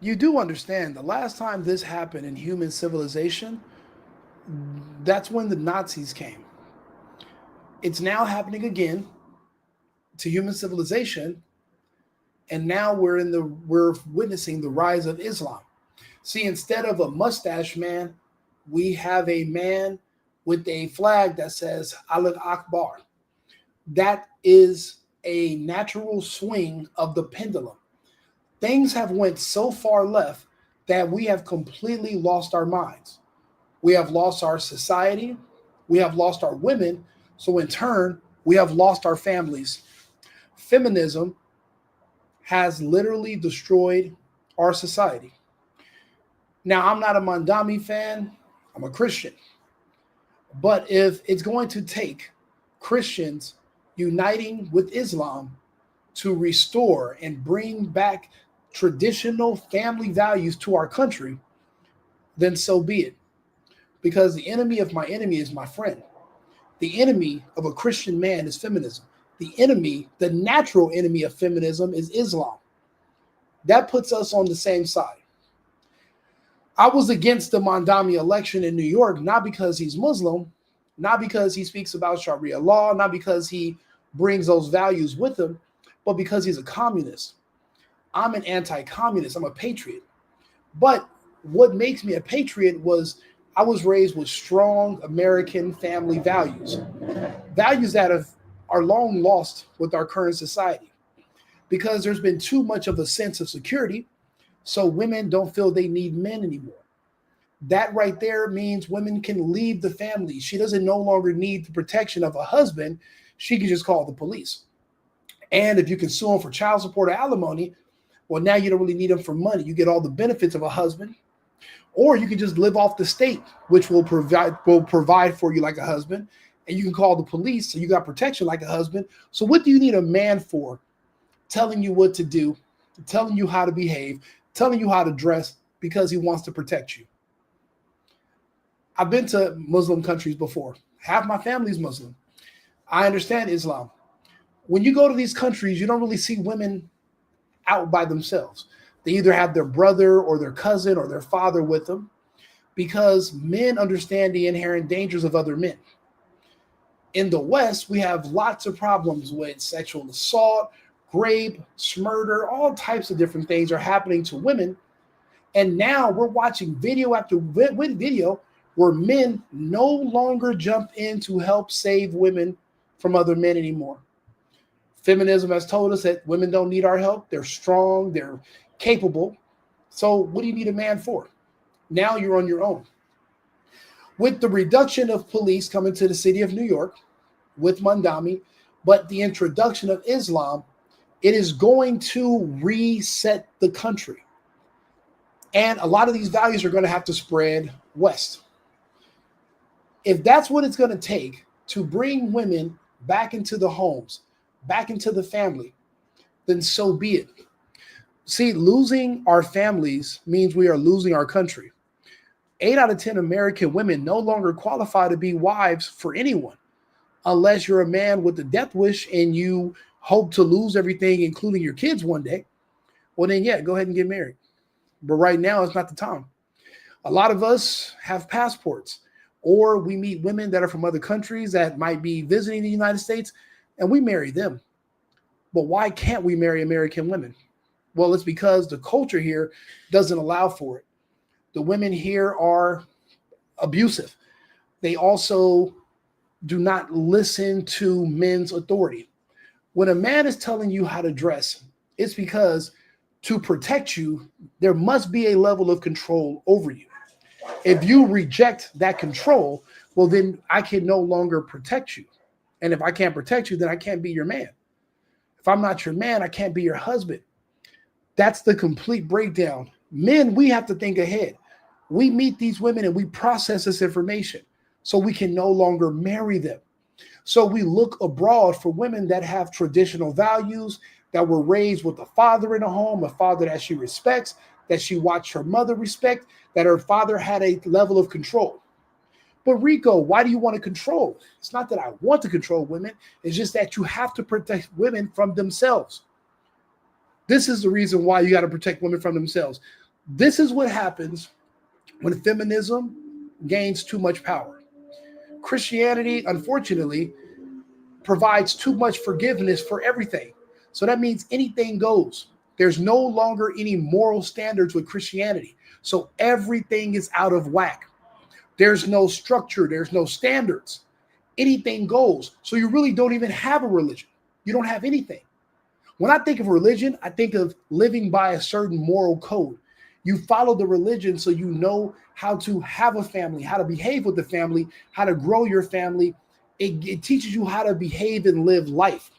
You do understand the last time this happened in human civilization, that's when the Nazis came. It's now happening again to human civilization, and now we're witnessing the rise of Islam. See, instead of a mustache man, we have a man with a flag that says Allah Akbar. That is a natural swing of the pendulum. Things have went so far left that we have completely lost our minds. We have lost our society, we have lost our women, so in turn, we have lost our families. Feminism has literally destroyed our society. Now, I'm not a Mandami fan, I'm a Christian. But if it's going to take Christians uniting with Islam to restore and bring back traditional family values to our country, then so be it. Because the enemy of my enemy is my friend. The enemy of a Christian man is feminism. The enemy, the natural enemy of feminism is Islam. That puts us on the same side. I was against the Mandami election in New York, not because he's Muslim, not because he speaks about Sharia law, not because he brings those values with him, but because he's a communist. I'm an anti-communist. I'm a patriot. But what makes me a patriot was I was raised with strong American family values, values that are long lost with our current society because there's been too much of a sense of security. So women don't feel they need men anymore. That right there means women can leave the family. She doesn't no longer need the protection of a husband. She can just call the police. And if you can sue him for child support or alimony, well, now you don't really need him for money. You get all the benefits of a husband, or you can just live off the state, which will provide for you like a husband, and you can call the police, so you got protection like a husband. So what do you need a man for? Telling you what to do, telling you how to behave, telling you how to dress because he wants to protect you. I've been to Muslim countries before. Half my family's Muslim. I understand Islam. When you go to these countries, you don't really see women out by themselves. They either have their brother or their cousin or their father with them because men understand the inherent dangers of other men. In the West, we have lots of problems with sexual assault, rape, murder, all types of different things are happening to women. And now we're watching video after video where men no longer jump in to help save women from other men anymore. Feminism has told us that women don't need our help. They're strong, they're capable. So what do you need a man for? Now you're on your own. With the reduction of police coming to the city of New York with Mandami, but the introduction of Islam, it is going to reset the country. And a lot of these values are going to have to spread west. If that's what it's going to take to bring women back into the homes, back into the family, then so be it. See, losing our families means we are losing our country. 8 out of 10 American women no longer qualify to be wives for anyone unless you're a man with a death wish and you hope to lose everything, including your kids one day. Well, then, yeah, go ahead and get married. But right now, it's not the time. A lot of us have passports, or we meet women that are from other countries that might be visiting the United States, and we marry them. But why can't we marry American women? Well, it's because the culture here doesn't allow for it. The women here are abusive. They also do not listen to men's authority. When a man is telling you how to dress, it's because to protect you, there must be a level of control over you. If you reject that control, well, then I can no longer protect you. And if I can't protect you, then I can't be your man. If I'm not your man, I can't be your husband. That's the complete breakdown. Men, we have to think ahead. We meet these women and we process this information so we can no longer marry them. So we look abroad for women that have traditional values, that were raised with a father in the home, a father that she respects, that she watched her mother respect, that her father had a level of control. But Rico, why do you want to control? It's not that I want to control women. It's just that you have to protect women from themselves. This is the reason why you got to protect women from themselves. This is what happens when feminism gains too much power. Christianity, unfortunately, provides too much forgiveness for everything. So that means anything goes. There's no longer any moral standards with Christianity. So everything is out of whack. There's no structure, there's no standards. Anything goes. So you really don't even have a religion. You don't have anything. When I think of religion, I think of living by a certain moral code. You follow the religion so you know how to have a family, how to behave with the family, how to grow your family. It teaches you how to behave and live life.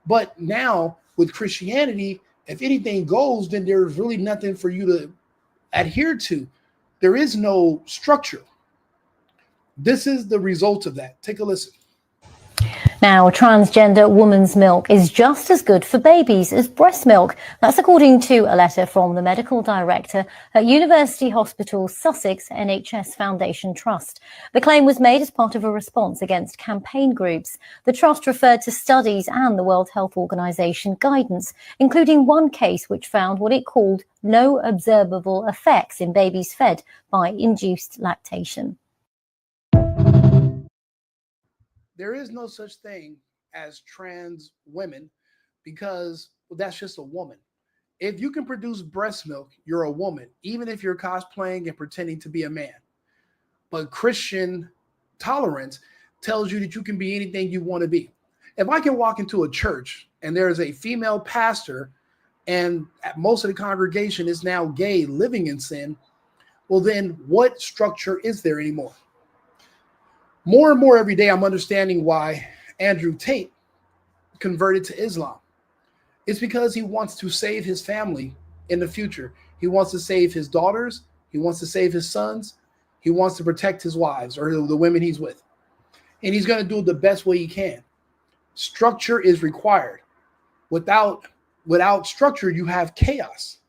But now with Christianity, if anything goes, then there's really nothing for you to adhere to. There is no structure. This is the result of that. Take a listen. Now, transgender woman's milk is just as good for babies as breast milk. That's according to a letter from the medical director at University Hospital Sussex NHS Foundation Trust. The claim was made as part of a response against campaign groups. The trust referred to studies and the World Health Organization guidance, including one case which found what it called no observable effects in babies fed by induced lactation. There is no such thing as trans women because that's just a woman. If you can produce breast milk, you're a woman, even if you're cosplaying and pretending to be a man. But Christian tolerance tells you that you can be anything you want to be. If I can walk into a church and there's a female pastor and most of the congregation is now gay, living in sin, well, then what structure is there anymore? More and more every day, I'm understanding why Andrew Tate converted to Islam. It's because he wants to save his family in the future. He wants to save his daughters. He wants to save his sons. He wants to protect his wives or the women he's with. And he's going to do it the best way he can. Structure is required. Without structure, you have chaos.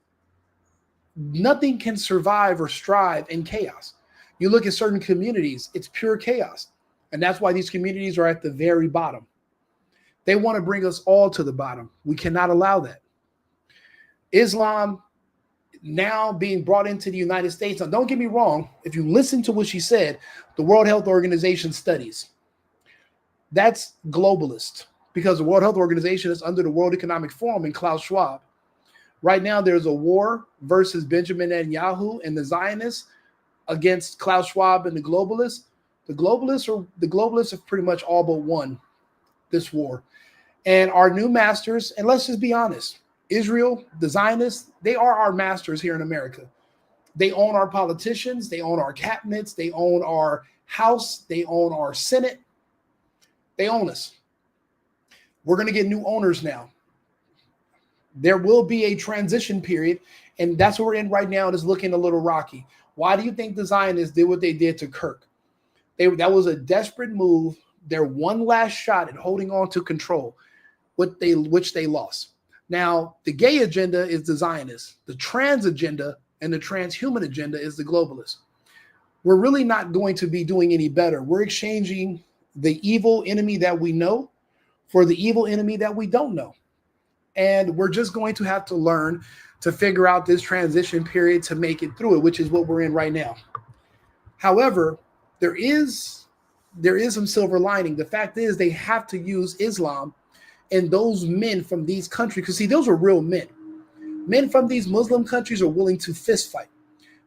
Nothing can survive or strive in chaos. You look at certain communities, it's pure chaos. And that's why these communities are at the very bottom. They want to bring us all to the bottom. We cannot allow that. Islam now being brought into the United States. Now, don't get me wrong. If you listen to what she said, the World Health Organization studies, that's globalist because the World Health Organization is under the World Economic Forum and Klaus Schwab. Right now, there's a war versus Benjamin Netanyahu and the Zionists against Klaus Schwab and the globalists. The globalists have pretty much all but won this war. And our new masters, and let's just be honest, Israel, the Zionists, they are our masters here in America. They own our politicians, they own our cabinets, they own our House, they own our Senate. They own us. We're going to get new owners now. There will be a transition period, and that's what we're in right now, and it's looking a little rocky. Why do you think the Zionists did what they did to Kirk? That was a desperate move, their one last shot at holding on to control, which they lost. Now, the gay agenda is the Zionists. The trans agenda and the transhuman agenda is the globalists. We're really not going to be doing any better. We're exchanging the evil enemy that we know for the evil enemy that we don't know. And we're just going to have to learn to figure out this transition period to make it through it, which is what we're in right now. However, there is some silver lining. The fact is they have to use Islam and those men from these countries, because see, those are real men. Men from these Muslim countries are willing to fist fight.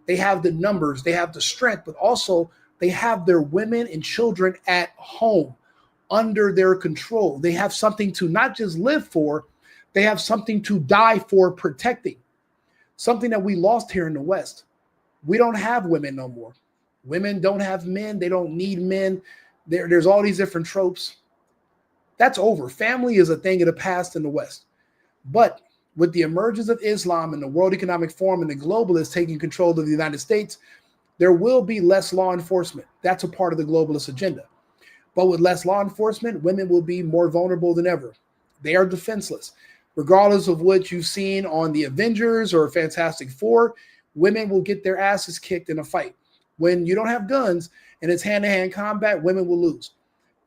They have the numbers, they have the strength, but also they have their women and children at home under their control. They have something to not just live for, they have something to die for protecting. Something that we lost here in the West. We don't have women no more. Women don't have men. They don't need men. There's all these different tropes. That's over. Family is a thing of the past in the West. But with the emergence of Islam and the World Economic Forum and the globalists taking control of the United States, there will be less law enforcement. That's a part of the globalist agenda. But with less law enforcement, women will be more vulnerable than ever. They are defenseless. Regardless of what you've seen on the Avengers or Fantastic Four, women will get their asses kicked in a fight. When you don't have guns and it's hand-to-hand combat, women will lose.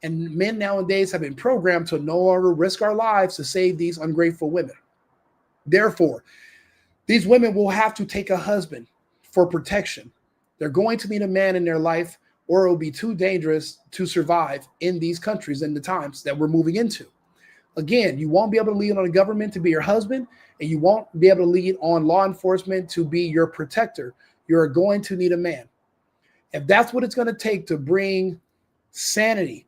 And men nowadays have been programmed to no longer risk our lives to save these ungrateful women. Therefore, These women will have to take a husband for protection. They're going to need a man in their life, or it will be too dangerous to survive in these countries and the times that we're moving into. Again, you won't be able to lean on the government to be your husband, and you won't be able to lean on law enforcement to be your protector. You're going to need a man. If that's what it's going to take to bring sanity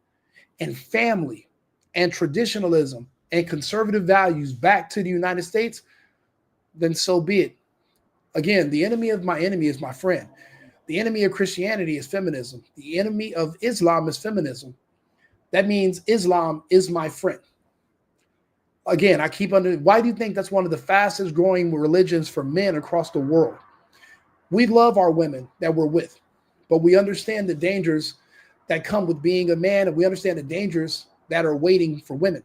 and family and traditionalism and conservative values back to the United States, then so be it. Again, the enemy of my enemy is my friend. The enemy of Christianity is feminism. The enemy of Islam is feminism. That means Islam is my friend. Again, why do you think that's one of the fastest growing religions for men across the world? We love our women that we're with, but we understand the dangers that come with being a man, and we understand the dangers that are waiting for women.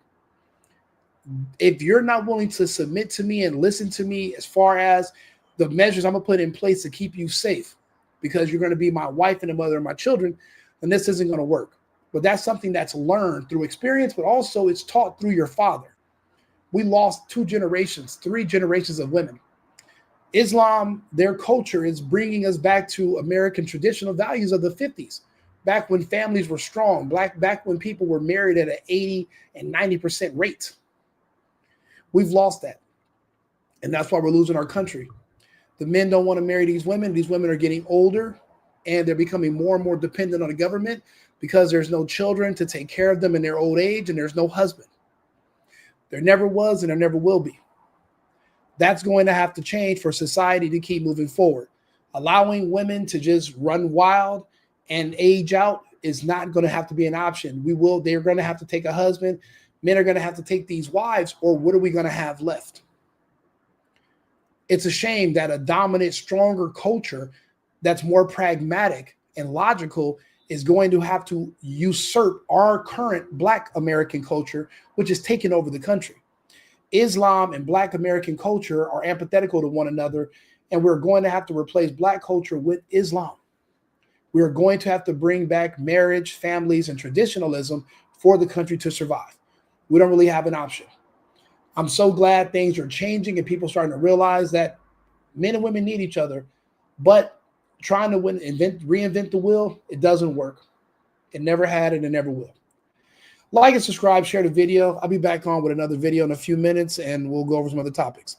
If you're not willing to submit to me and listen to me as far as the measures I'm going to put in place to keep you safe, because you're going to be my wife and the mother of my children, then this isn't going to work. But that's something that's learned through experience, but also it's taught through your father. We lost 2 generations, 3 generations of women. Islam, their culture is bringing us back to American traditional values of the 50s, back when families were strong, back when people were married at an 80 and 90% rate. We've lost that. And that's why we're losing our country. The men don't want to marry these women. These women are getting older, and they're becoming more and more dependent on the government because there's no children to take care of them in their old age, and there's no husband. There never was, and there never will be. That's going to have to change for society to keep moving forward. Allowing women to just run wild and age out is not going to have to be an option. They're going to have to take a husband. Men are going to have to take these wives, or what are we going to have left? It's a shame that a dominant, stronger culture that's more pragmatic and logical is going to have to usurp our current Black American culture, which is taking over the country. Islam and Black American culture are antithetical to one another, and we're going to have to replace Black culture with Islam. We are going to have to bring back marriage, families, and traditionalism for the country to survive. We don't really have an option. I'm so glad things are changing and people starting to realize that men and women need each other, but trying to reinvent the wheel, it doesn't work. It never had and it never will. Like and subscribe, share the video. I'll be back on with another video in a few minutes, and we'll go over some other topics.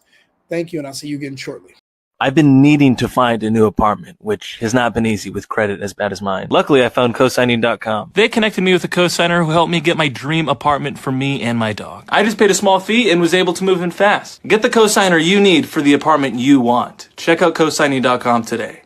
Thank you, and I'll see you again shortly. I've been needing to find a new apartment, which has not been easy with credit as bad as mine. Luckily, I found cosigning.com. They connected me with a cosigner who helped me get my dream apartment for me and my dog. I just paid a small fee and was able to move in fast. Get the cosigner you need for the apartment you want. Check out cosigning.com today.